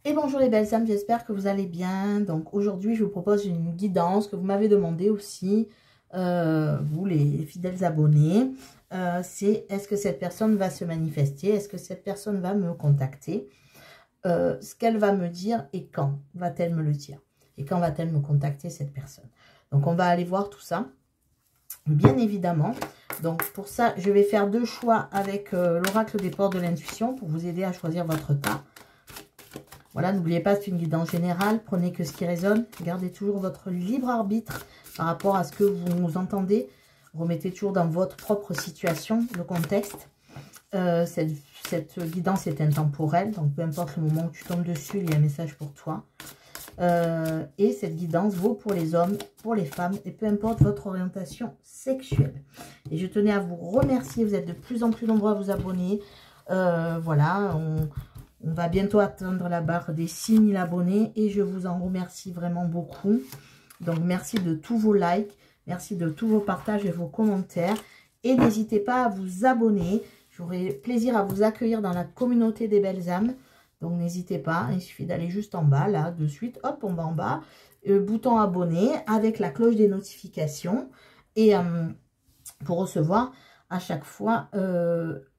Et bonjour les belles âmes, j'espère que vous allez bien. Donc aujourd'hui, je vous propose une guidance que vous m'avez demandé aussi, vous les fidèles abonnés. C'est est-ce que cette personne va se manifester? Est-ce que cette personne va me contacter? Ce qu'elle va me dire et quand va-t-elle me le dire? Et quand va-t-elle me contacter cette personne? Donc on va aller voir tout ça, bien évidemment. Donc pour ça, je vais faire deux choix avec l'oracle des portes de l'intuition pour vous aider à choisir votre cas. Voilà, n'oubliez pas, c'est une guidance générale. Prenez que ce qui résonne. Gardez toujours votre libre arbitre par rapport à ce que vous entendez. Remettez toujours dans votre propre situation le contexte. Cette guidance est intemporelle. Donc, peu importe le moment où tu tombes dessus, il y a un message pour toi. Et cette guidance vaut pour les hommes, pour les femmes, et peu importe votre orientation sexuelle. Et je tenais à vous remercier. Vous êtes de plus en plus nombreux à vous abonner. Voilà, on va bientôt atteindre la barre des 6000 abonnés et je vous en remercie vraiment beaucoup. Donc, merci de tous vos likes, merci de tous vos partages et vos commentaires. Et n'hésitez pas à vous abonner. J'aurai plaisir à vous accueillir dans la communauté des belles âmes. Donc, n'hésitez pas, il suffit d'aller juste en bas, là, de suite. Hop, on va en bas. Bouton abonner avec la cloche des notifications. Et pour recevoir à chaque fois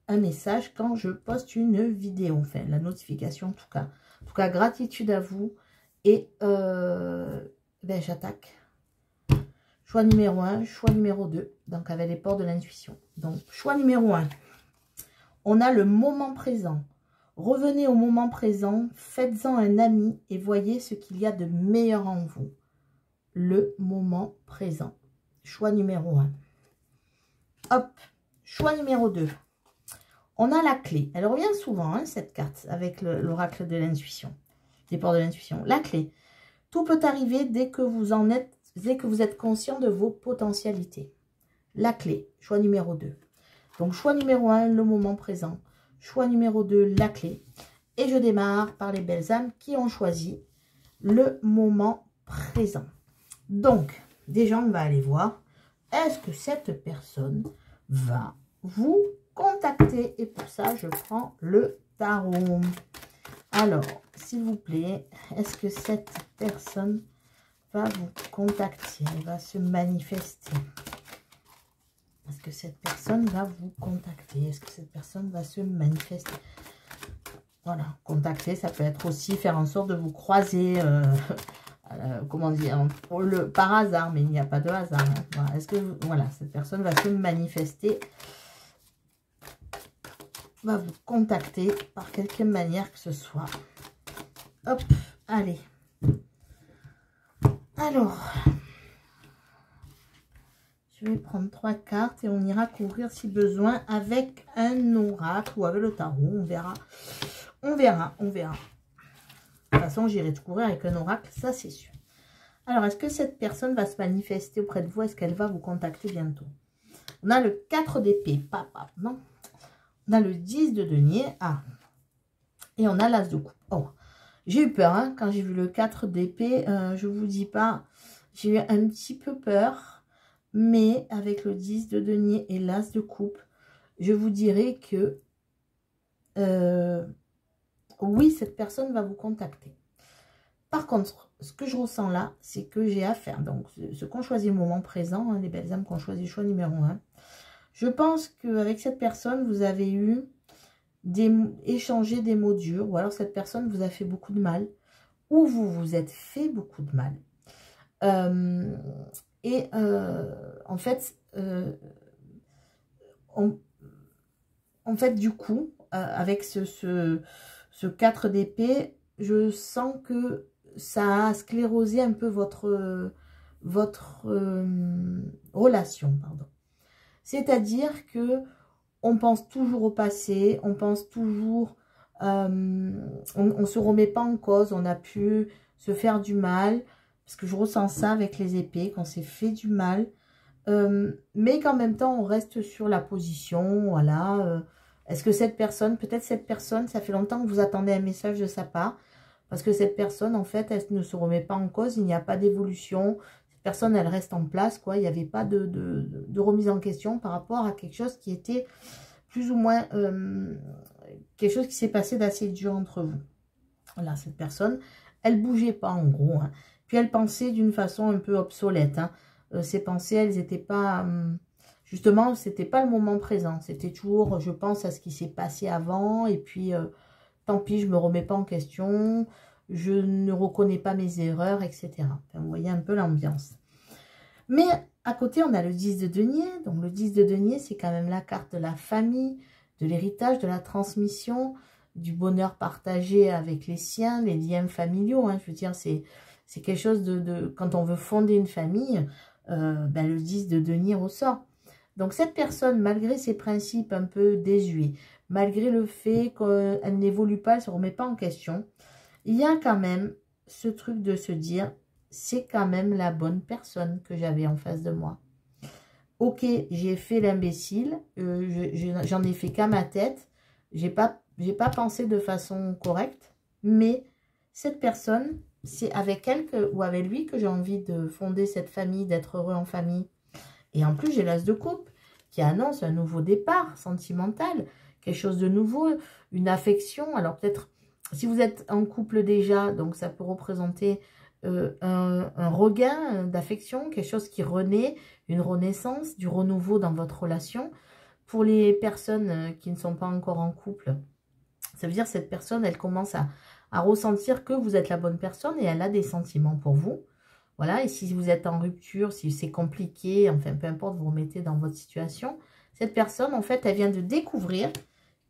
un message quand je poste une vidéo, enfin la notification en tout cas. En tout cas, gratitude à vous et ben, j'attaque. Choix numéro 1, choix numéro 2, donc avec les portes de l'intuition. Donc, choix numéro 1, on a le moment présent. Revenez au moment présent, faites-en un ami et voyez ce qu'il y a de meilleur en vous. Le moment présent. Choix numéro 1. Hop, choix numéro 2. On a la clé. Elle revient souvent, hein, cette carte, avec l'oracle de l'intuition. Les portes de l'intuition. La clé. Tout peut arriver dès que vous êtes conscient de vos potentialités. La clé. Choix numéro 2. Donc, choix numéro 1, le moment présent. Choix numéro 2, la clé. Et je démarre par les belles âmes qui ont choisi le moment présent. Donc, déjà, on va aller voir. Est-ce que cette personne va vous contacter? Et pour ça, je prends le tarot. Alors, s'il vous plaît, est-ce que cette personne va vous contacter? Elle va se manifester? Est-ce que cette personne va vous contacter? Est-ce que cette personne va se manifester? Voilà, contacter, ça peut être aussi faire en sorte de vous croiser, comment dire, par hasard, mais il n'y a pas de hasard. Hein. Voilà. Est-ce que, voilà, cette personne va se manifester, va vous contacter par quelque manière que ce soit. Hop, allez. Alors, je vais prendre 3 cartes et on ira couvrir si besoin avec un oracle ou avec le tarot. On verra. On verra, on verra. De toute façon, j'irai tout couvrir avec un oracle, ça c'est sûr. Alors, est-ce que cette personne va se manifester auprès de vous? Est-ce qu'elle va vous contacter bientôt? On a le 4 d'épée. Papa, non. On a le 10 de denier. Ah. Et on a l'as de coupe. Oh. J'ai eu peur, hein, quand j'ai vu le 4 d'épée. Je vous dis pas. J'ai eu un petit peu peur. Mais avec le 10 de denier et l'as de coupe, je vous dirais que oui, cette personne va vous contacter. Par contre, ce que je ressens là, c'est que j'ai affaire. Donc, ceux qui ont choisi le moment présent, hein, les belles âmes qui ont choisi le choix numéro 1, je pense qu'avec cette personne, vous avez eu échangé des mots durs, ou alors cette personne vous a fait beaucoup de mal, ou vous vous êtes fait beaucoup de mal. En fait, du coup, avec ce 4 d'épée, je sens que ça a sclérosé un peu votre relation, pardon. C'est-à-dire que on pense toujours au passé, on pense toujours, on ne se remet pas en cause, on a pu se faire du mal, parce que je ressens ça avec les épées, qu'on s'est fait du mal, mais qu'en même temps, on reste sur la position, voilà. Est-ce que cette personne, peut-être cette personne, ça fait longtemps que vous attendez un message de sa part, parce que cette personne, en fait, elle ne se remet pas en cause, il n'y a pas d'évolution. Cette personne, elle reste en place, quoi. Il n'y avait pas de remise en question par rapport à quelque chose qui était plus ou moins quelque chose qui s'est passé d'assez dur entre vous. Voilà, cette personne, elle bougeait pas en gros. Hein. Puis elle pensait d'une façon un peu obsolète. Hein. Ses pensées, elles n'étaient pas... justement, c'était pas le moment présent. C'était toujours, je pense à ce qui s'est passé avant. Et puis, tant pis, je me remets pas en question. Je ne reconnais pas mes erreurs, etc. Enfin, vous voyez un peu l'ambiance. Mais à côté, on a le 10 de denier. Donc, le 10 de denier, c'est quand même la carte de la famille, de l'héritage, de la transmission, du bonheur partagé avec les siens, les liens familiaux. Hein. Je veux dire, c'est quelque chose quand on veut fonder une famille, ben, le 10 de denier ressort. Donc, cette personne, malgré ses principes un peu désuets, malgré le fait qu'elle n'évolue pas, elle ne se remet pas en question, il y a quand même ce truc de se dire, c'est quand même la bonne personne que j'avais en face de moi. Ok, j'ai fait l'imbécile, j'en ai fait qu'à ma tête, j'ai pas pensé de façon correcte, mais cette personne, c'est avec elle ou avec lui que j'ai envie de fonder cette famille, d'être heureux en famille. Et en plus, j'ai l'as de coupe qui annonce un nouveau départ sentimental, quelque chose de nouveau, une affection. Alors peut-être, si vous êtes en couple déjà, donc ça peut représenter un regain d'affection, quelque chose qui renaît, une renaissance, du renouveau dans votre relation. Pour les personnes qui ne sont pas encore en couple, ça veut dire que cette personne, elle commence à ressentir que vous êtes la bonne personne et elle a des sentiments pour vous. Voilà, et si vous êtes en rupture, si c'est compliqué, enfin, peu importe, vous remettez dans votre situation, cette personne, en fait, elle vient de découvrir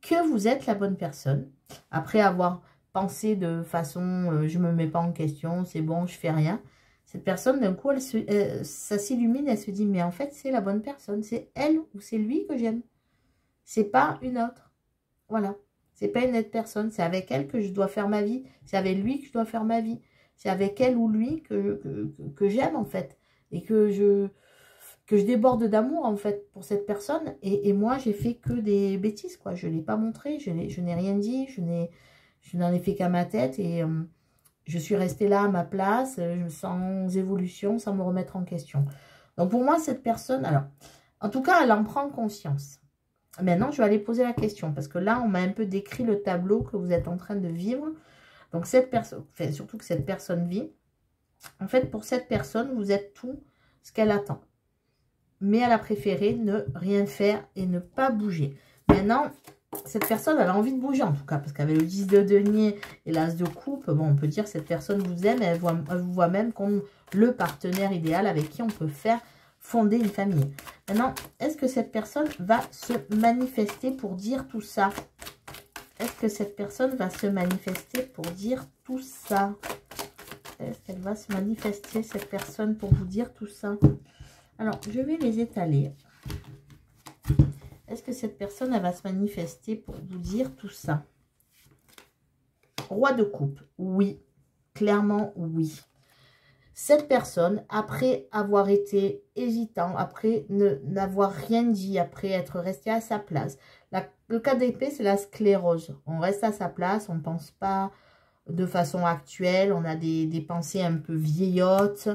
que vous êtes la bonne personne. Après avoir pensé de façon, je ne me mets pas en question, c'est bon, je fais rien. Cette personne, d'un coup, ça s'illumine, elle se dit, mais en fait, c'est la bonne personne. C'est elle ou c'est lui que j'aime. C'est pas une autre. Voilà. C'est pas une autre personne. C'est avec elle que je dois faire ma vie. C'est avec lui que je dois faire ma vie. C'est avec elle ou lui que j'aime, en fait. Et que je déborde d'amour, en fait, pour cette personne. Et moi, j'ai fait que des bêtises, quoi. Je ne l'ai pas montré, je n'ai rien dit, je n'en ai fait qu'à ma tête. Et je suis restée là à ma place, sans évolution, sans me remettre en question. Donc, pour moi, cette personne, alors, en tout cas, elle en prend conscience. Maintenant, je vais aller poser la question, parce que là, on m'a un peu décrit le tableau que vous êtes en train de vivre. Donc, cette personne, enfin, surtout que cette personne vit, en fait, pour cette personne, vous êtes tout ce qu'elle attend. Mais elle a préféré ne rien faire et ne pas bouger. Maintenant, cette personne, elle a envie de bouger, en tout cas, parce qu'avec le 10 de denier et l'as de coupe, bon, on peut dire que cette personne vous aime, elle vous voit même comme le partenaire idéal avec qui on peut faire fonder une famille. Maintenant, est-ce que cette personne va se manifester pour dire tout ça? Est-ce que cette personne va se manifester pour dire tout ça? Est-ce qu'elle va se manifester, cette personne, pour vous dire tout ça? Alors, je vais les étaler. Est-ce que cette personne, elle va se manifester pour vous dire tout ça? Roi de coupe, oui. Clairement, oui. Cette personne, après avoir été hésitant, après n'avoir rien dit, après être resté à sa place. Le cas d'épée, c'est la sclérose. On reste à sa place, on ne pense pas de façon actuelle, on a des pensées un peu vieillottes,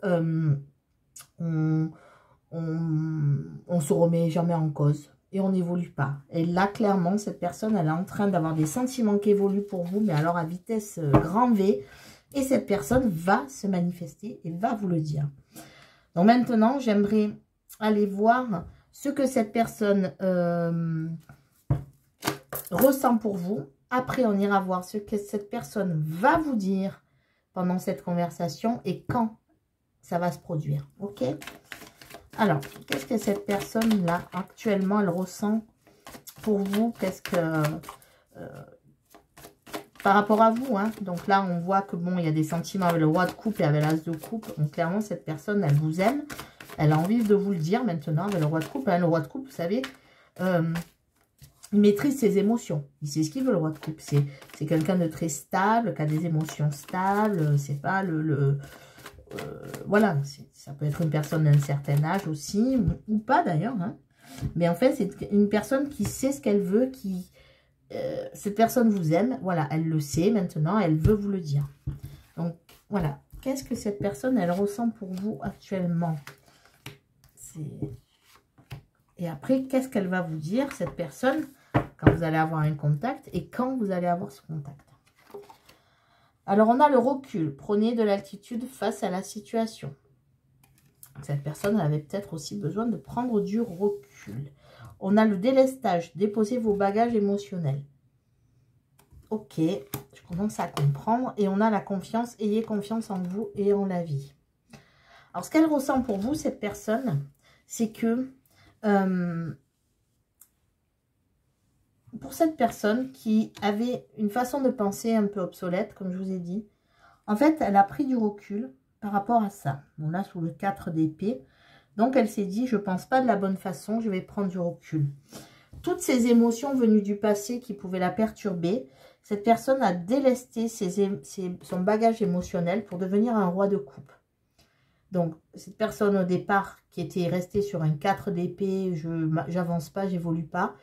on se remet jamais en cause et on n'évolue pas. Et là, clairement, cette personne, elle est en train d'avoir des sentiments qui évoluent pour vous, mais alors à vitesse grand V. Et cette personne va se manifester et va vous le dire. Donc maintenant, j'aimerais aller voir ce que cette personne ressent pour vous. Après, on ira voir ce que cette personne va vous dire pendant cette conversation et quand ça va se produire. Ok? Alors, qu'est-ce que cette personne-là, actuellement, elle ressent pour vous? Qu'est-ce que... par rapport à vous, hein. Donc là, on voit que bon, il y a des sentiments avec le roi de coupe et avec l'as de coupe. Donc clairement, cette personne, elle vous aime. Elle a envie de vous le dire maintenant avec le roi de coupe. Hein. Le roi de coupe, vous savez, il maîtrise ses émotions. Il sait ce qu'il veut, le roi de coupe. C'est quelqu'un de très stable, qui a des émotions stables. C'est pas voilà, ça peut être une personne d'un certain âge aussi, ou pas d'ailleurs. Hein. Mais en fait, c'est une personne qui sait ce qu'elle veut, cette personne vous aime, voilà, elle le sait maintenant, elle veut vous le dire. Donc, voilà. Qu'est-ce que cette personne, elle ressent pour vous actuellement? Et après, qu'est-ce qu'elle va vous dire, cette personne, quand vous allez avoir un contact et quand vous allez avoir ce contact? Alors, on a le recul. Prenez de l'altitude face à la situation. Cette personne avait peut-être aussi besoin de prendre du recul. On a le délestage. Déposez vos bagages émotionnels. Ok, je commence à comprendre. Et on a la confiance. Ayez confiance en vous et en la vie. Alors, ce qu'elle ressent pour vous, cette personne, c'est que pour cette personne qui avait une façon de penser un peu obsolète, comme je vous ai dit, en fait, elle a pris du recul par rapport à ça. On l'a sous le 4 d'épée. Donc, elle s'est dit, je ne pense pas de la bonne façon, je vais prendre du recul. Toutes ces émotions venues du passé qui pouvaient la perturber, cette personne a délesté son bagage émotionnel pour devenir un roi de coupe. Donc, cette personne au départ qui était restée sur un 4 d'épée, je n'avance pas, j'évolue pas,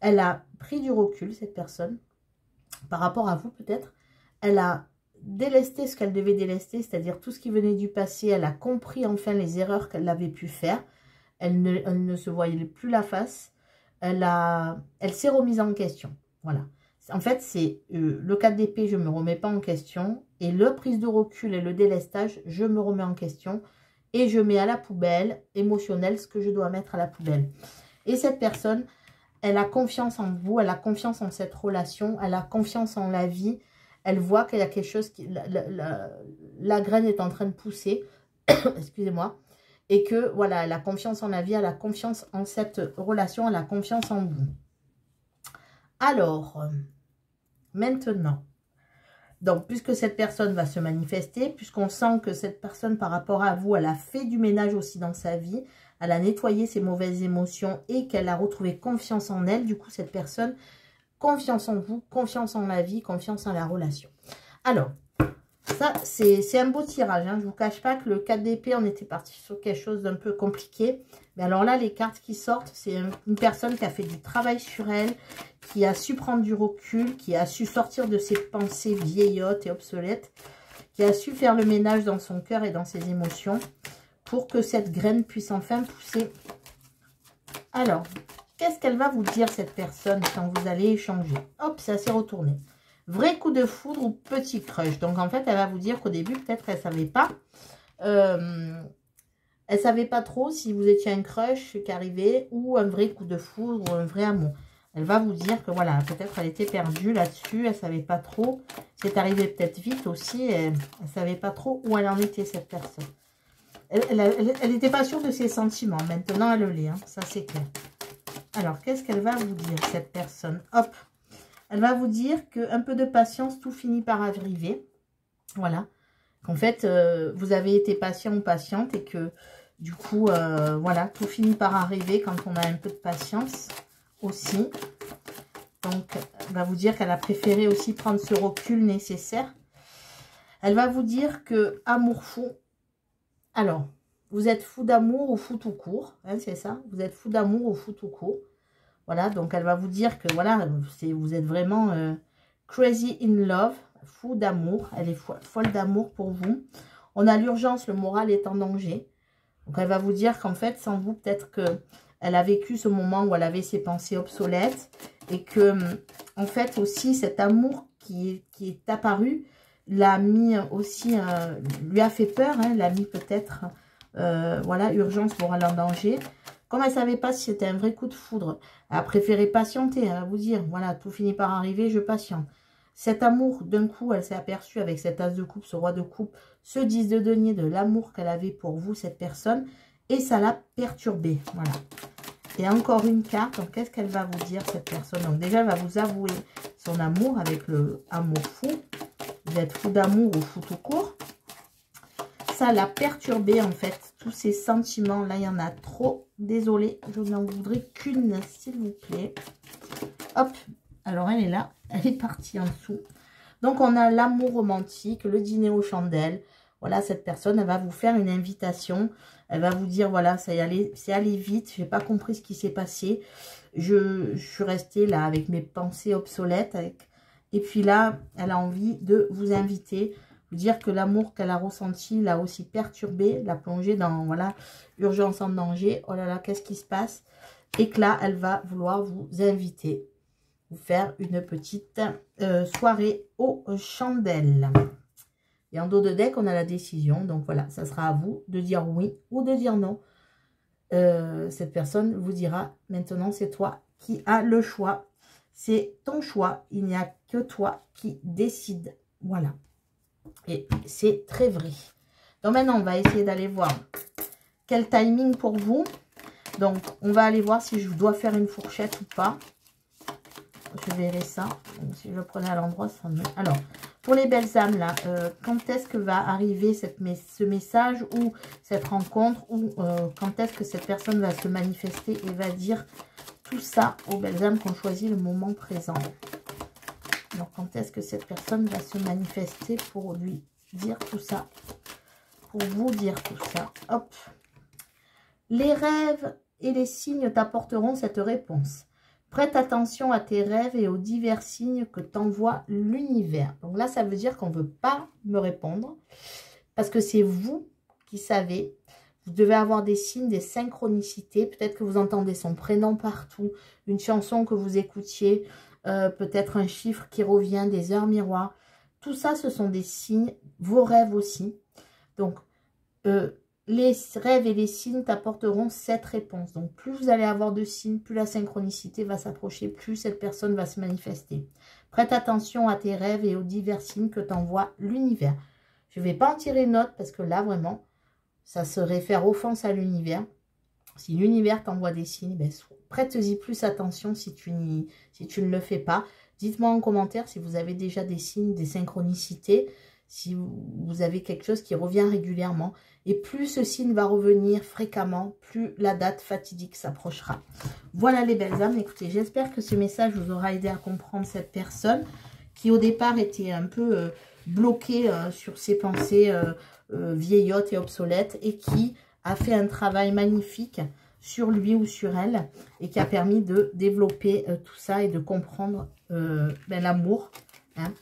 elle a pris du recul, cette personne, par rapport à vous peut-être. Elle a délesté ce qu'elle devait délester, c'est-à-dire tout ce qui venait du passé. Elle a compris enfin les erreurs qu'elle avait pu faire. Elle ne se voyait plus la face. Elle s'est remise en question. Voilà. En fait, c'est le 4 d'épée, je ne me remets pas en question. Et le prise de recul et le délestage, je me remets en question. Et je mets à la poubelle émotionnelle ce que je dois mettre à la poubelle. Et cette personne, elle a confiance en vous, elle a confiance en cette relation, elle a confiance en la vie. Elle voit qu'il y a quelque chose qui... La graine est en train de pousser. Excusez-moi. Et que, voilà, elle a confiance en la vie, elle a confiance en cette relation, elle a confiance en vous. Alors, maintenant, donc, puisque cette personne va se manifester, puisqu'on sent que cette personne, par rapport à vous, elle a fait du ménage aussi dans sa vie, elle a nettoyé ses mauvaises émotions et qu'elle a retrouvé confiance en elle, du coup, cette personne, confiance en vous, confiance en la vie, confiance en la relation. Alors, ça, c'est un beau tirage. Hein. Je ne vous cache pas que le 4 d'épée, on était parti sur quelque chose d'un peu compliqué. Mais alors là, les cartes qui sortent, c'est une personne qui a fait du travail sur elle, qui a su prendre du recul, qui a su sortir de ses pensées vieillottes et obsolètes, qui a su faire le ménage dans son cœur et dans ses émotions pour que cette graine puisse enfin pousser. Alors, qu'est-ce qu'elle va vous dire, cette personne, quand vous allez échanger? Hop, ça s'est retourné. Vrai coup de foudre ou petit crush. Donc, en fait, elle va vous dire qu'au début, peut-être, elle ne savait pas. Elle ne savait pas trop si vous étiez un crush qui arrivait ou un vrai coup de foudre ou un vrai amour. Elle va vous dire que, voilà, peut-être elle était perdue là-dessus. Elle ne savait pas trop. C'est arrivé peut-être vite aussi. Elle ne savait pas trop où elle en était, cette personne. Elle n'était pas sûre de ses sentiments. Maintenant, elle l'est. Hein, ça, c'est clair. Alors, qu'est-ce qu'elle va vous dire, cette personne? Hop. Elle va vous dire qu'un peu de patience, tout finit par arriver. Voilà. Qu'en fait, vous avez été patient ou patiente et que, du coup, voilà, tout finit par arriver quand on a un peu de patience aussi. Donc, elle va vous dire qu'elle a préféré aussi prendre ce recul nécessaire. Elle va vous dire que amour fou. Alors, vous êtes fou d'amour ou fou tout court. Hein, c'est ça. Vous êtes fou d'amour ou fou tout court. Voilà, donc elle va vous dire que voilà, vous êtes vraiment crazy in love, fou d'amour. Elle est folle d'amour pour vous. On a l'urgence, le moral est en danger. Donc elle va vous dire qu'en fait, sans vous, peut-être qu'elle a vécu ce moment où elle avait ses pensées obsolètes. Et que, en fait, aussi, cet amour qui est apparu, l'a mis aussi, lui a fait peur, hein, l'a mis peut-être, voilà, urgence, moral en danger. Comme elle ne savait pas si c'était un vrai coup de foudre, elle a préféré patienter, elle va vous dire, voilà, tout finit par arriver, je patiente. Cet amour, d'un coup, elle s'est aperçue avec cet as de coupe, ce roi de coupe, ce 10 de denier, de l'amour qu'elle avait pour vous, cette personne, et ça l'a perturbée, voilà. Et encore une carte, donc qu'est-ce qu'elle va vous dire, cette personne? Donc déjà, elle va vous avouer son amour avec le amour fou. Vous êtes fou d'amour ou fou tout court. Ça l'a perturbé, en fait, tous ces sentiments. Là, il y en a trop. Désolée, je n'en voudrais qu'une, s'il vous plaît. Hop, alors elle est là. Elle est partie en dessous. Donc, on a l'amour romantique, le dîner aux chandelles. Voilà, cette personne, elle va vous faire une invitation. Elle va vous dire, voilà, c'est allé vite. Je n'ai pas compris ce qui s'est passé. Je suis restée là avec mes pensées obsolètes. Et puis là, elle a envie de vous inviter. Vous dire que l'amour qu'elle a ressenti l'a aussi perturbé, l'a plongé dans, voilà, urgence en danger. Oh là là, qu'est-ce qui se passe? Et que là, elle va vouloir vous inviter. vous faire une petite soirée aux chandelles. Et en dos de deck, on a la décision. Donc voilà, ça sera à vous de dire oui ou de dire non. Cette personne vous dira, maintenant c'est toi qui as le choix. C'est ton choix. Il n'y a que toi qui décide. Voilà. Et c'est très vrai. Donc maintenant, on va essayer d'aller voir quel timing pour vous. Donc, on va aller voir si je dois faire une fourchette ou pas. Je verrai ça. Donc, si je le prenais à l'endroit, ça me... Alors, pour les belles âmes, là, quand est-ce que va arriver ce message ou cette rencontre ou quand est-ce que cette personne va se manifester et va dire tout ça aux belles âmes qui ont choisi le moment présent. Donc, quand est-ce que cette personne va se manifester pour lui dire tout ça, pour vous dire tout ça. Hop. Les rêves et les signes t'apporteront cette réponse. Prête attention à tes rêves et aux divers signes que t'envoie l'univers. Donc là, ça veut dire qu'on ne veut pas me répondre parce que c'est vous qui savez. Vous devez avoir des signes, des synchronicités. Peut-être que vous entendez son prénom partout, une chanson que vous écoutiez, peut-être un chiffre qui revient, des heures miroirs. Tout ça, ce sont des signes, vos rêves aussi. Donc, les rêves et les signes t'apporteront cette réponse. Donc, plus vous allez avoir de signes, plus la synchronicité va s'approcher, plus cette personne va se manifester. Prête attention à tes rêves et aux divers signes que t'envoie l'univers. Je ne vais pas en tirer note parce que là, vraiment, ça serait faire offense à l'univers. Si l'univers t'envoie des signes, ben, prête-y plus attention si tu ne le fais pas. Dites-moi en commentaire si vous avez déjà des signes, des synchronicités, si vous avez quelque chose qui revient régulièrement. Et plus ce signe va revenir fréquemment, plus la date fatidique s'approchera. Voilà les belles âmes. Écoutez, j'espère que ce message vous aura aidé à comprendre cette personne qui au départ était un peu bloquée sur ses pensées vieillottes et obsolètes et qui a fait un travail magnifique sur lui ou sur elle et qui a permis de développer tout ça et de comprendre l'amour. Hein.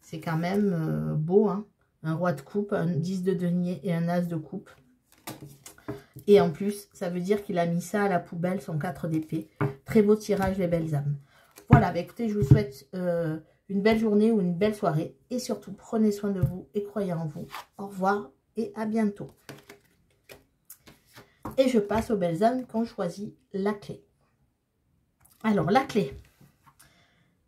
C'est quand même beau, hein. Un roi de coupe, un 10 de denier et un as de coupe. Et en plus, ça veut dire qu'il a mis ça à la poubelle, son 4 d'épée. Très beau tirage, les belles âmes. Voilà, bah écoutez, je vous souhaite une belle journée ou une belle soirée. Et surtout, prenez soin de vous et croyez en vous. Au revoir et à bientôt. Et je passe aux belles âmes qui ont choisi la clé. Alors, la clé.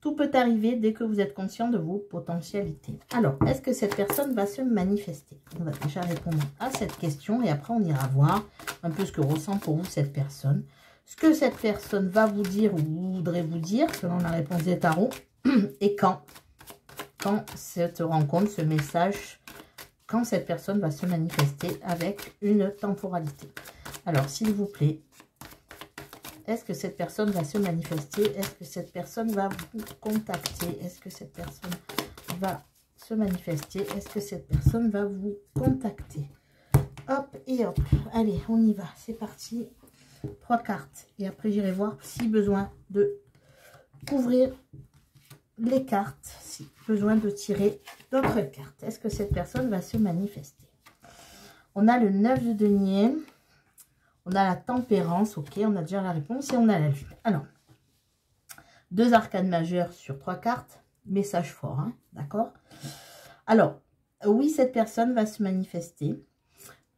Tout peut arriver dès que vous êtes conscient de vos potentialités. Alors, est-ce que cette personne va se manifester? On va déjà répondre à cette question et après on ira voir un peu ce que ressent pour vous cette personne. Ce que cette personne va vous dire ou voudrait vous dire selon la réponse des tarots et quand cette rencontre, ce message, quand cette personne va se manifester avec une temporalité. Alors, s'il vous plaît, est-ce que cette personne va se manifester? Est-ce que cette personne va vous contacter? Est-ce que cette personne va se manifester? Est-ce que cette personne va vous contacter? Hop et hop. Allez, on y va. C'est parti. 3 cartes. Et après, j'irai voir si besoin de couvrir les cartes. Si besoin de tirer d'autres cartes. Est-ce que cette personne va se manifester? On a le 9 de denier. On a la tempérance, ok, on a déjà la réponse et on a la lune. Alors, 2 arcanes majeures sur 3 cartes, message fort, hein, d'accord? Alors, oui, cette personne va se manifester.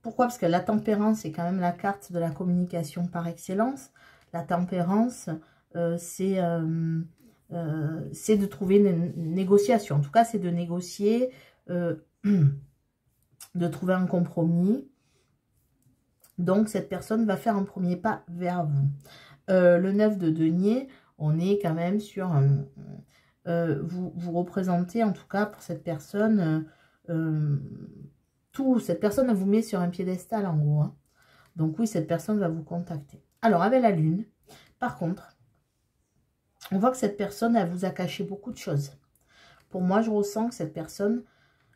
Pourquoi? Parce que la tempérance, c'est quand même la carte de la communication par excellence. La tempérance, c'est de trouver une négociation. En tout cas, c'est de négocier, de trouver un compromis. Donc, cette personne va faire un premier pas vers vous. Le 9 de denier, on est quand même sur... vous représentez, en tout cas, pour cette personne, cette personne vous met sur un piédestal, en gros. Hein. Donc, oui, cette personne va vous contacter. Alors, avec la lune, par contre, on voit que cette personne, elle vous a caché beaucoup de choses. Pour moi, je ressens que cette personne...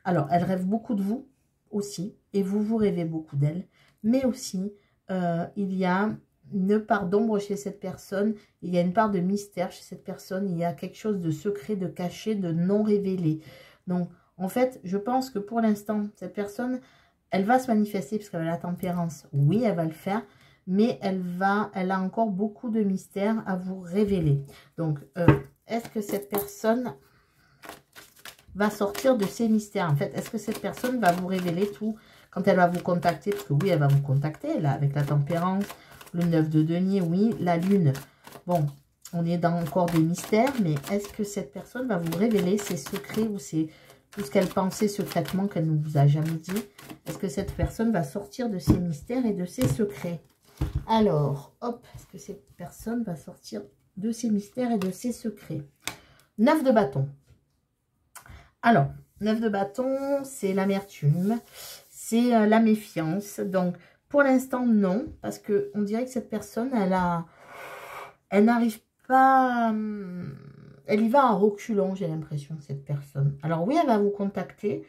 Alors, elle rêve beaucoup de vous aussi, et vous rêvez beaucoup d'elle. Mais aussi, il y a une part d'ombre chez cette personne, il y a une part de mystère chez cette personne, il y a quelque chose de secret, de caché, de non révélé. Donc, en fait, je pense que pour l'instant, cette personne, elle va se manifester parce qu'elle a la tempérance. Oui, elle va le faire, mais elle a encore beaucoup de mystères à vous révéler. Donc, est-ce que cette personne va sortir de ses mystères? En fait, est-ce que cette personne va vous révéler tout quand elle va vous contacter? Parce que oui, elle va vous contacter, là, avec la tempérance, le 9 de denier, oui, la lune. Bon, on est dans encore des mystères, mais est-ce que cette personne va vous révéler ses secrets ou tout ce qu'elle pensait secrètement qu'elle ne vous a jamais dit? Est-ce que cette personne va sortir de ses mystères et de ses secrets? Alors, hop, est-ce que cette personne va sortir de ses mystères et de ses secrets? 9 de bâton. Alors, 9 de bâton, c'est l'amertume, c'est la méfiance. Donc, pour l'instant, non, parce que on dirait que cette personne, elle n'arrive pas, elle y va en reculant, j'ai l'impression, cette personne. Alors oui, elle va vous contacter,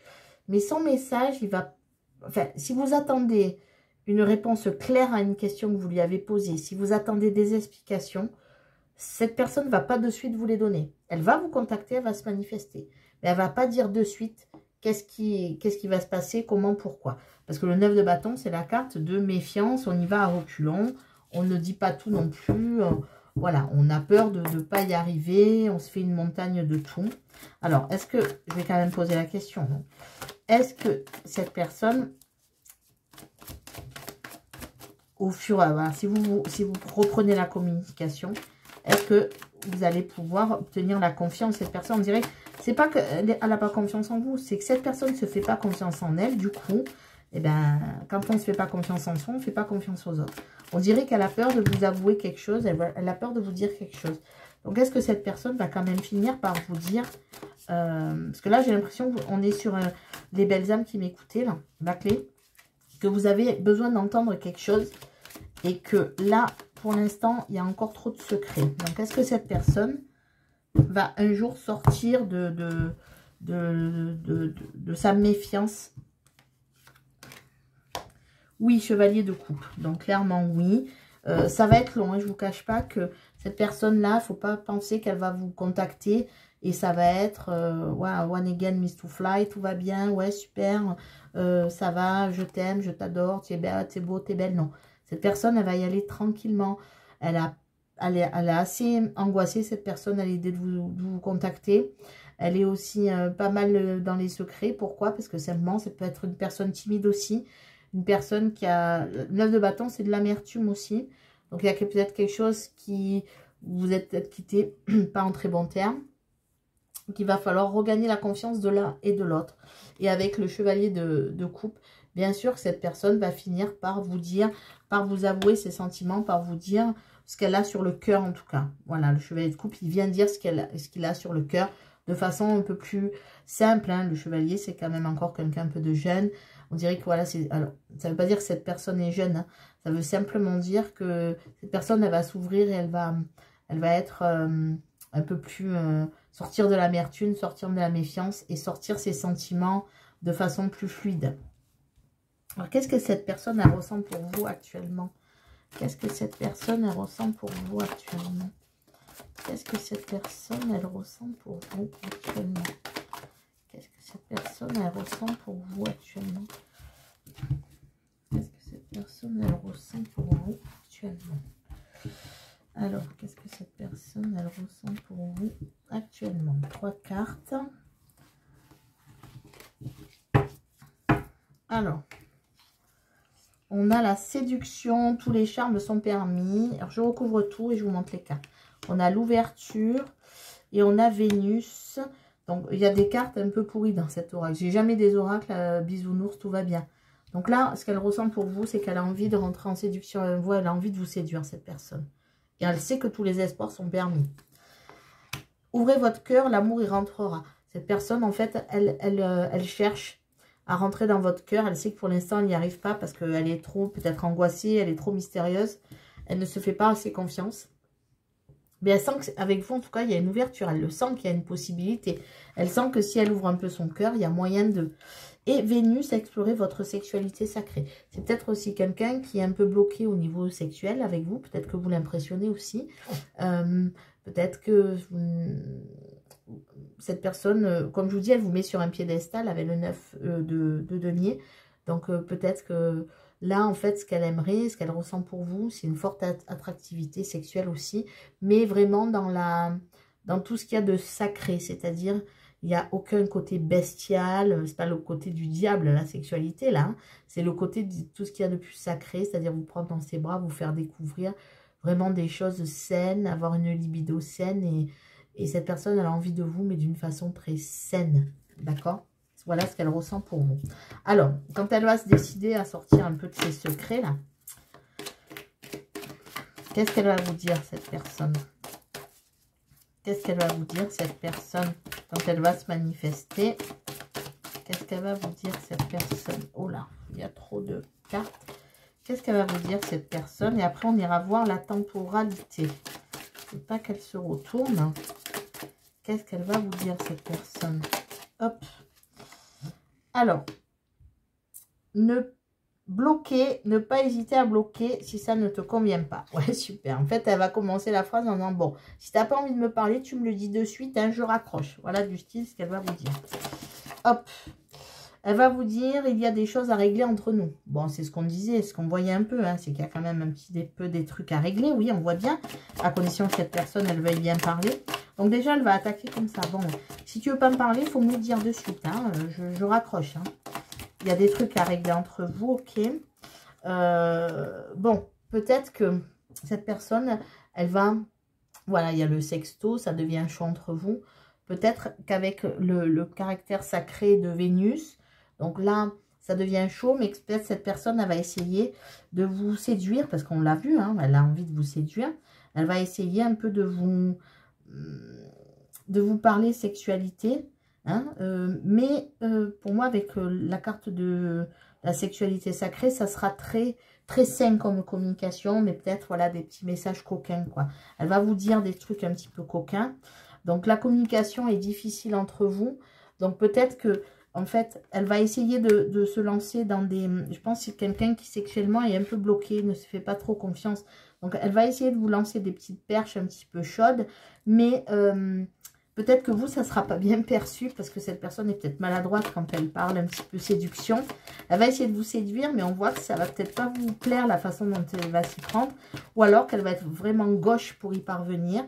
mais son message, il va, enfin, si vous attendez une réponse claire à une question que vous lui avez posée, si vous attendez des explications, cette personne ne va pas de suite vous les donner. Elle va vous contacter, elle va se manifester. Mais elle ne va pas dire de suite qu'est-ce qui va se passer, comment, pourquoi. Parce que le 9 de bâton, c'est la carte de méfiance, on y va à reculons, on ne dit pas tout non plus. Voilà, on a peur de ne pas y arriver, on se fait une montagne de tout. Alors, est-ce que, je vais quand même poser la question, est-ce que cette personne, au fur et à mesure, si vous reprenez la communication, est-ce que vous allez pouvoir obtenir la confiance de cette personne? On dirait que c'est pas qu'elle n'a pas confiance en vous, c'est que cette personne ne se fait pas confiance en elle. Du coup, eh ben, quand on ne se fait pas confiance en soi, on ne fait pas confiance aux autres. On dirait qu'elle a peur de vous avouer quelque chose, elle a peur de vous dire quelque chose. Donc, est-ce que cette personne va quand même finir par vous dire... parce que là, j'ai l'impression qu'on est sur les belles âmes qui m'écoutaient, là, la clé, que vous avez besoin d'entendre quelque chose et que là, pour l'instant, il y a encore trop de secrets. Donc, est-ce que cette personne va un jour sortir de sa méfiance? Oui, chevalier de coupe. Donc, clairement, oui. Ça va être long. Hein, je ne vous cache pas que cette personne-là, il ne faut pas penser qu'elle va vous contacter et ça va être ouais, one again, miss to fly, tout va bien, ouais, super, ça va, je t'aime, je t'adore, tu es belle, tu es beau, tu es belle. Non. Cette personne, elle va y aller tranquillement. Elle est assez angoissée, cette personne, à l'idée de vous contacter. Elle est aussi pas mal dans les secrets. Pourquoi? Parce que simplement, ça peut être une personne timide aussi. Une personne qui a... Le 9 de bâton, c'est de l'amertume aussi. Donc, il y a peut-être quelque chose qui... Vous êtes peut-être quitté, pas en très bon terme. Donc, il va falloir regagner la confiance de l'un et de l'autre. Et avec le chevalier de coupe, bien sûr que cette personne va finir par vous dire, par vous avouer ses sentiments, par vous dire ce qu'elle a sur le cœur en tout cas. Voilà, le chevalier de coupe, il vient dire ce qu'il a sur le cœur de façon un peu plus simple. Hein. Le chevalier, c'est quand même encore quelqu'un un peu de jeune. On dirait que voilà, alors, ça ne veut pas dire que cette personne est jeune. Hein. Ça veut simplement dire que cette personne, elle va s'ouvrir et elle va être un peu plus... sortir de l'amertume, sortir de la méfiance et sortir ses sentiments de façon plus fluide. Alors, qu'est-ce que cette personne, elle ressent pour vous actuellement? Qu'est-ce que cette personne, elle ressent pour vous actuellement? Qu'est-ce que cette personne, elle ressent pour vous actuellement? Qu'est-ce que cette personne, elle ressent pour vous actuellement? Qu'est-ce que cette personne, elle ressent pour vous actuellement? Alors, qu'est-ce que cette personne, elle ressent pour vous actuellement? 3 cartes. Alors, on a la séduction, tous les charmes sont permis. Alors, je recouvre tout et je vous montre les cartes. On a l'ouverture et on a Vénus. Donc, il y a des cartes un peu pourries dans cet oracle. J'ai jamais des oracles, bisounours, tout va bien. Donc là, ce qu'elle ressent pour vous, c'est qu'elle a envie de rentrer en séduction avec vous. Elle a envie de vous séduire, cette personne. Et elle sait que tous les espoirs sont permis. Ouvrez votre cœur, l'amour y rentrera. Cette personne, en fait, elle cherche à rentrer dans votre cœur. Elle sait que pour l'instant, elle n'y arrive pas parce qu'elle est trop peut-être angoissée, elle est trop mystérieuse. Elle ne se fait pas assez confiance. Mais elle sent qu'avec vous, en tout cas, il y a une ouverture. Elle le sent qu'il y a une possibilité. Elle sent que si elle ouvre un peu son cœur, il y a moyen de... Et Vénus, explorer votre sexualité sacrée. C'est peut-être aussi quelqu'un qui est un peu bloqué au niveau sexuel avec vous. Peut-être que vous l'impressionnez aussi. Peut-être que cette personne, comme je vous dis, elle vous met sur un piédestal avec le 9 de denier. Donc peut-être que là, en fait, ce qu'elle aimerait, ce qu'elle ressent pour vous, c'est une forte attractivité sexuelle aussi. Mais vraiment dans dans tout ce qu'il y a de sacré, c'est-à-dire il n'y a aucun côté bestial, c'est pas le côté du diable, la sexualité là, hein. C'est le côté de tout ce qu'il y a de plus sacré, c'est-à-dire vous prendre dans ses bras, vous faire découvrir vraiment des choses saines, avoir une libido saine et cette personne elle a envie de vous mais d'une façon très saine, d'accord? Voilà ce qu'elle ressent pour vous. Alors, quand elle va se décider à sortir un peu de ses secrets là, qu'est-ce qu'elle va vous dire cette personne? Qu'est-ce qu'elle va vous dire cette personne quand elle va se manifester? Qu'est-ce qu'elle va vous dire cette personne? Oh là, il y a trop de cartes. Qu'est-ce qu'elle va vous dire cette personne? Et après, on ira voir la temporalité. Il ne faut pas qu'elle se retourne. Qu'est-ce qu'elle va vous dire cette personne? Hop. Alors, ne pas hésiter à bloquer si ça ne te convient pas. Ouais, super. En fait, elle va commencer la phrase en disant, bon, si tu n'as pas envie de me parler, tu me le dis de suite, hein, je raccroche. Voilà du style ce qu'elle va vous dire. Hop. Elle va vous dire, il y a des choses à régler entre nous. Bon, c'est ce qu'on disait, ce qu'on voyait un peu, hein, c'est qu'il y a quand même un petit peu des trucs à régler. Oui, on voit bien, à condition que cette personne, elle veuille bien parler. Donc déjà, elle va attaquer comme ça. Bon, si tu veux pas me parler, il faut me le dire de suite. Hein, je raccroche. Hein. Il y a des trucs à régler entre vous, ok. Bon, peut-être que cette personne, elle va... Voilà, il y a le sexto, ça devient chaud entre vous. Peut-être qu'avec le caractère sacré de Vénus, donc là, ça devient chaud, mais peut-être cette personne, elle va essayer de vous séduire, parce qu'on l'a vu, hein, elle a envie de vous séduire. Elle va essayer un peu de vous parler sexualité, hein, mais pour moi, avec la carte de la sexualité sacrée, ça sera très sain comme communication, mais peut-être voilà des petits messages coquins, quoi. Elle va vous dire des trucs un petit peu coquins. Donc la communication est difficile entre vous. Donc peut-être que en fait, elle va essayer de se lancer dans des... Je pense que c'est quelqu'un qui sexuellement est un peu bloqué, ne se fait pas trop confiance. Donc elle va essayer de vous lancer des petites perches un petit peu chaudes, mais peut-être que vous, ça ne sera pas bien perçu parce que cette personne est peut-être maladroite quand elle parle un petit peu séduction. Elle va essayer de vous séduire, mais on voit que ça va peut-être pas vous plaire la façon dont elle va s'y prendre. Ou alors qu'elle va être vraiment gauche pour y parvenir.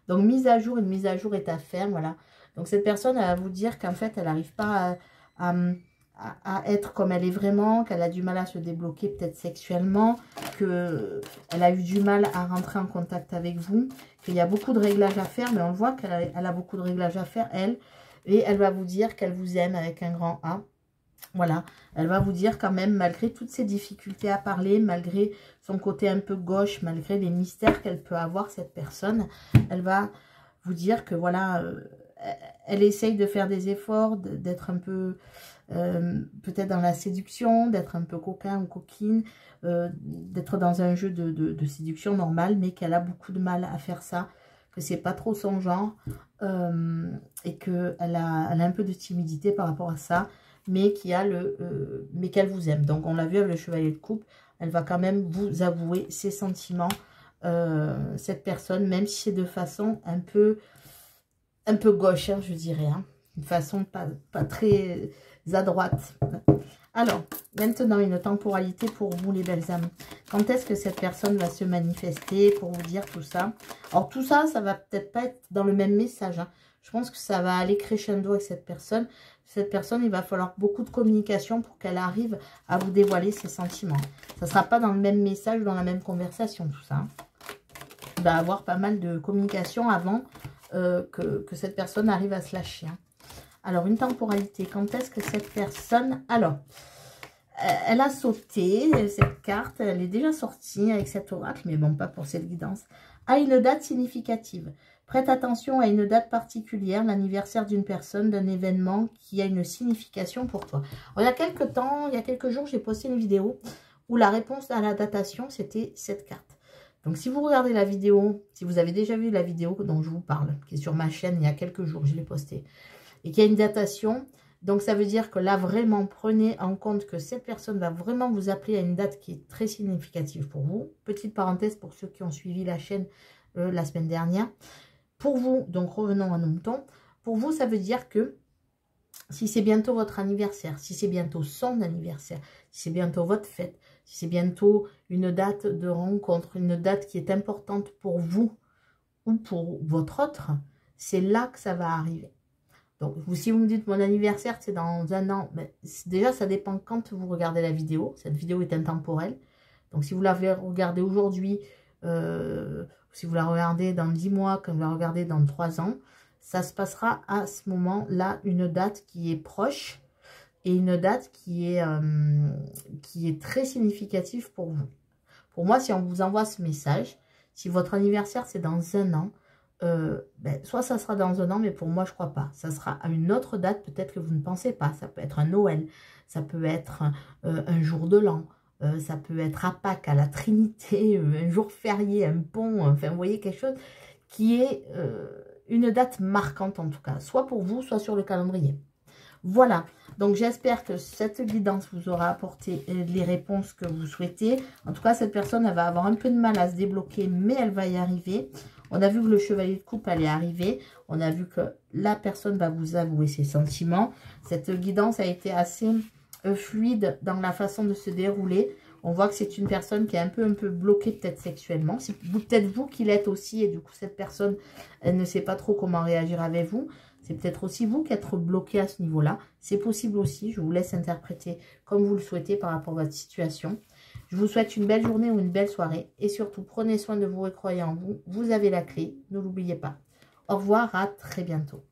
Donc mise à jour, une mise à jour est à faire, voilà. Donc cette personne, elle va vous dire qu'en fait, elle n'arrive pas à être comme elle est vraiment, qu'elle a du mal à se débloquer peut-être sexuellement, qu'elle a eu du mal à rentrer en contact avec vous, qu'il y a beaucoup de réglages à faire, mais on le voit qu'elle a beaucoup de réglages à faire, elle, et elle va vous dire qu'elle vous aime avec un grand A. Voilà, elle va vous dire quand même, malgré toutes ses difficultés à parler, malgré son côté un peu gauche, malgré les mystères qu'elle peut avoir, cette personne, elle va vous dire que voilà, elle essaye de faire des efforts, d'être un peu, peut-être dans la séduction, d'être un peu coquin ou coquine, d'être dans un jeu de séduction normale, mais qu'elle a beaucoup de mal à faire ça, que c'est pas trop son genre, et qu'elle a un peu de timidité par rapport à ça, mais mais qu'elle vous aime. Donc on l'a vu avec le chevalier de coupe, elle va quand même vous avouer ses sentiments, cette personne, même si c'est de façon un peu gauche, hein, je dirais, hein, une façon pas très à droite. Alors, maintenant, une temporalité pour vous, les belles âmes. Quand est-ce que cette personne va se manifester pour vous dire tout ça? Alors, tout ça, ça va peut-être pas être dans le même message, hein. Je pense que ça va aller crescendo avec cette personne. Cette personne, il va falloir beaucoup de communication pour qu'elle arrive à vous dévoiler ses sentiments. Ça ne sera pas dans le même message, dans la même conversation, tout ça, hein. Il va y avoir pas mal de communication avant que cette personne arrive à se lâcher, hein. Alors, une temporalité. Quand est-ce que cette personne... Alors, elle a sauté, cette carte, elle est déjà sortie avec cet oracle, mais bon, pas pour cette guidance. À une date significative. Prête attention à une date particulière, l'anniversaire d'une personne, d'un événement qui a une signification pour toi. Alors, il y a quelques temps, il y a quelques jours, j'ai posté une vidéo où la réponse à la datation, c'était cette carte. Donc, si vous regardez la vidéo, si vous avez déjà vu la vidéo dont je vous parle, qui est sur ma chaîne il y a quelques jours, je l'ai postée, et qu'il y a une datation, donc ça veut dire que là, vraiment, prenez en compte que cette personne va vraiment vous appeler à une date qui est très significative pour vous. Petite parenthèse pour ceux qui ont suivi la chaîne la semaine dernière. Pour vous, donc revenons à nos moutons, pour vous, ça veut dire que si c'est bientôt votre anniversaire, si c'est bientôt son anniversaire, si c'est bientôt votre fête, si c'est bientôt une date de rencontre, une date qui est importante pour vous ou pour votre autre, c'est là que ça va arriver. Donc, si vous me dites mon anniversaire, c'est dans un an, ben, déjà, ça dépend quand vous regardez la vidéo. Cette vidéo est intemporelle. Donc, si vous l'avez regardée aujourd'hui, si vous la regardez dans 10 mois, comme vous la regardez dans 3 ans, ça se passera à ce moment-là, une date qui est proche et une date qui est très significative pour vous. Pour moi, si on vous envoie ce message, si votre anniversaire, c'est dans un an, ben, soit ça sera dans un an, mais pour moi, je crois pas. Ça sera à une autre date, peut-être que vous ne pensez pas. Ça peut être un Noël, ça peut être un jour de l'an, ça peut être à Pâques, à la Trinité, un jour férié, un pont, enfin, vous voyez, quelque chose qui est une date marquante en tout cas, soit pour vous, soit sur le calendrier. Voilà, donc j'espère que cette guidance vous aura apporté les réponses que vous souhaitez. En tout cas, cette personne, elle va avoir un peu de mal à se débloquer, mais elle va y arriver. On a vu que le chevalier de coupe allait arriver. On a vu que la personne va vous avouer ses sentiments. Cette guidance a été assez fluide dans la façon de se dérouler. On voit que c'est une personne qui est un peu bloquée peut-être sexuellement. C'est peut-être vous qui l'êtes aussi et du coup, cette personne, elle ne sait pas trop comment réagir avec vous. C'est peut-être aussi vous qui êtes bloqué à ce niveau-là. C'est possible aussi. Je vous laisse interpréter comme vous le souhaitez par rapport à votre situation. Je vous souhaite une belle journée ou une belle soirée. Et surtout, prenez soin de vous et croyez en vous. Vous avez la clé. Ne l'oubliez pas. Au revoir, à très bientôt.